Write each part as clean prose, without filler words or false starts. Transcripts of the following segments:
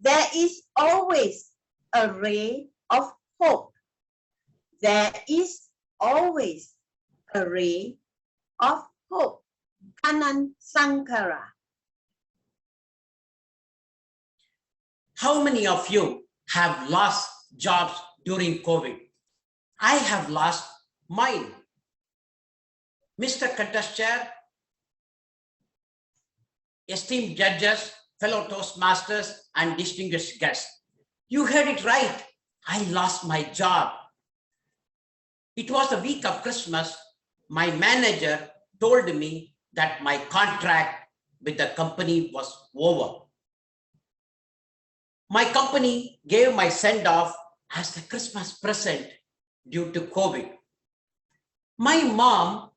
there is always a ray of hope. There is always a ray of hope. Kannan Sankara. How many of you have lost jobs during COVID? I have lost mine. Mr. Contestant, esteemed judges, fellow Toastmasters, and distinguished guests, you heard it right. I lost my job. It was the week of Christmas. My manager told me that my contract with the company was over. My company gave my send-off as the Christmas present due to COVID. My mom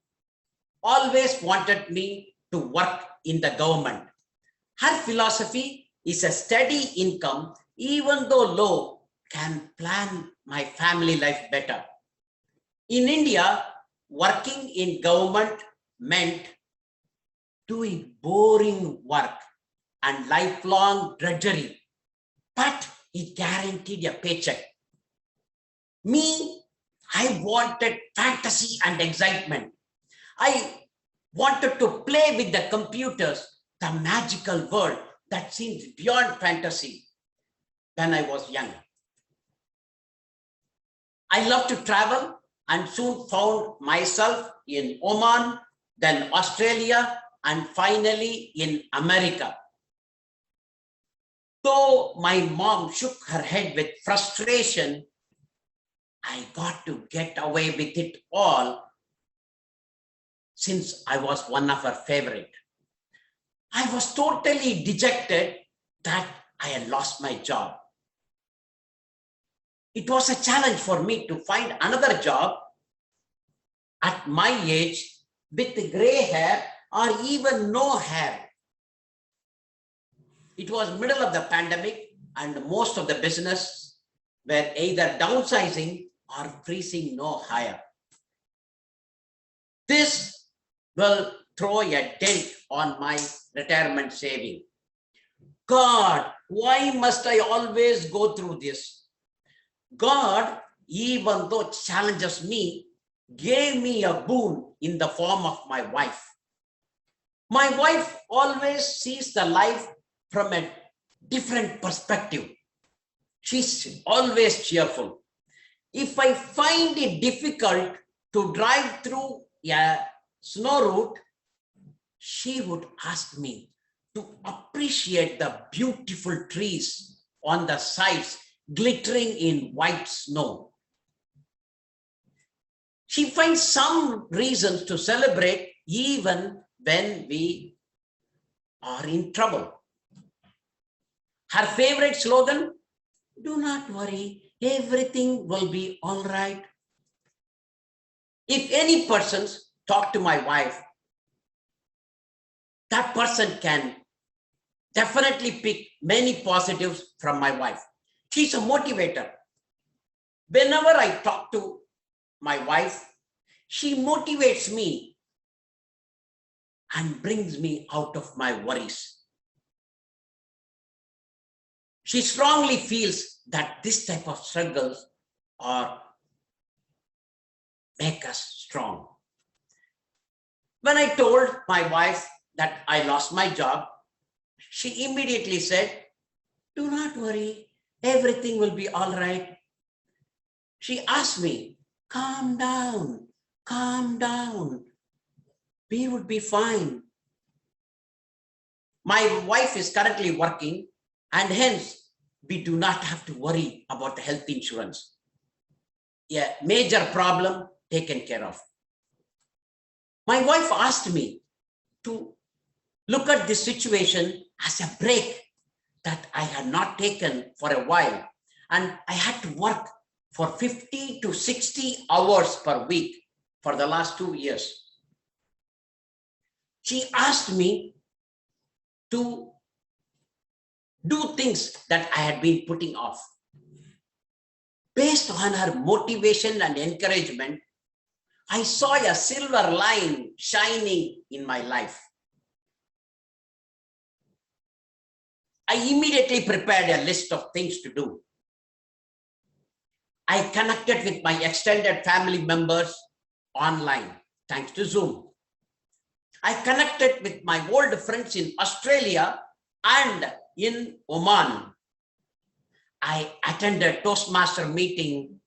always wanted me to work in the government. Her philosophy is a steady income, even though low, can plan my family life better. In India, working in government meant doing boring work and lifelong drudgery, but it guaranteed a paycheck. Me, I wanted fantasy and excitement. I wanted to play with the computers, the magical world that seems beyond fantasy when I was young. I love to travel and soon found myself in Oman, then Australia, and finally in America. Though my mom shook her head with frustration, I got to get away with it all since I was one of her favorite. I was totally dejected that I had lost my job. It was a challenge for me to find another job at my age with gray hair or even no hair. It was middle of the pandemic and most of the business were either downsizing or freezing no hire. This will throw a dent on my retirement saving. God, why must I always go through this? God, even though challenges me, gave me a boon in the form of my wife. My wife always sees the life from a different perspective. She's always cheerful. If I find it difficult to drive through a snow route, she would ask me to appreciate the beautiful trees on the sides glittering in white snow. She finds some reasons to celebrate even when we are in trouble. Her favorite slogan, "Do not worry, everything will be all right." If any persons talk to my wife, that person can definitely pick many positives from my wife. She's a motivator. Whenever I talk to my wife, she motivates me and brings me out of my worries. She strongly feels that this type of struggles are make us strong. When I told my wife that I lost my job, she immediately said, "Do not worry, everything will be all right." She asked me, calm down, we would be fine. My wife is currently working and hence we do not have to worry about the health insurance. A major problem taken care of. My wife asked me to look at this situation as a break that I had not taken for a while, and I had to work for 50 to 60 hours per week for the last 2 years. She asked me to do things that I had been putting off. Based on her motivation and encouragement, I saw a silver line shining in my life. I immediately prepared a list of things to do. I connected with my extended family members online, thanks to Zoom. I connected with my old friends in Australia and in Oman. I attended Toastmaster meeting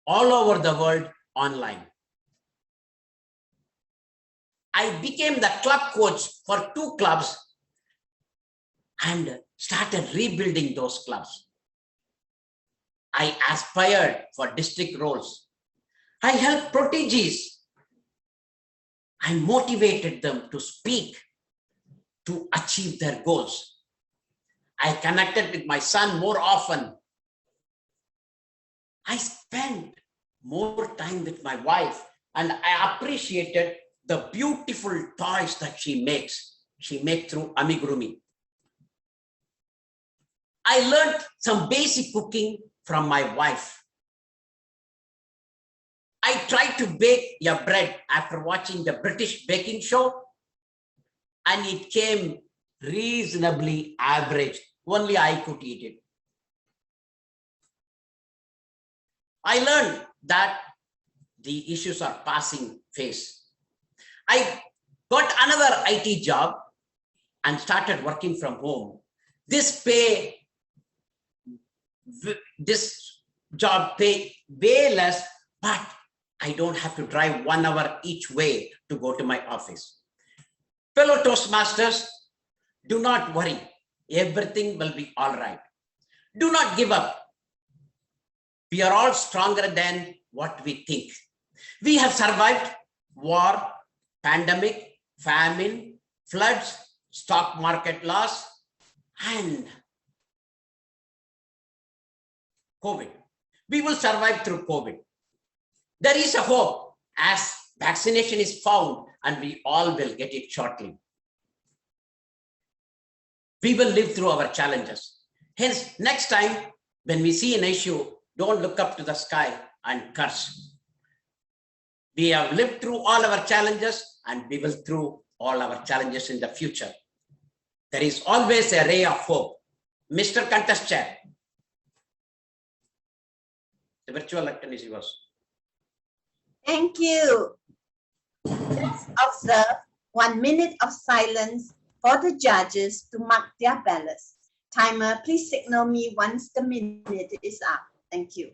all over the world online. I became the club coach for 2 clubs and started rebuilding those clubs. I aspired for district roles. I helped protegees. I motivated them to speak, to achieve their goals. I connected with my son more often. I spent more time with my wife, and I appreciated the beautiful toys that she makes. She makes through amigurumi. I learned some basic cooking from my wife. I tried to bake a bread after watching the British baking show, and it came reasonably average. Only I could eat it. I learned that the issues are passing phase. I got another IT job and started working from home. This job pay way less, but I don't have to drive 1 hour each way to go to my office. Fellow Toastmasters, do not worry. Everything will be all right. Do not give up. We are all stronger than what we think. We have survived war, pandemic, famine, floods, stock market loss, and COVID. We will survive through COVID. There is a hope as vaccination is found and we all will get it shortly. We will live through our challenges. Hence, next time when we see an issue, don't look up to the sky and curse. We have lived through all our challenges and we will through all our challenges in the future. There is always a ray of hope. Mr. Contestant, the virtual lectern is yours. Thank you. Let's observe 1 minute of silence for the judges to mark their ballots. Timer, please signal me once the minute is up. Thank you.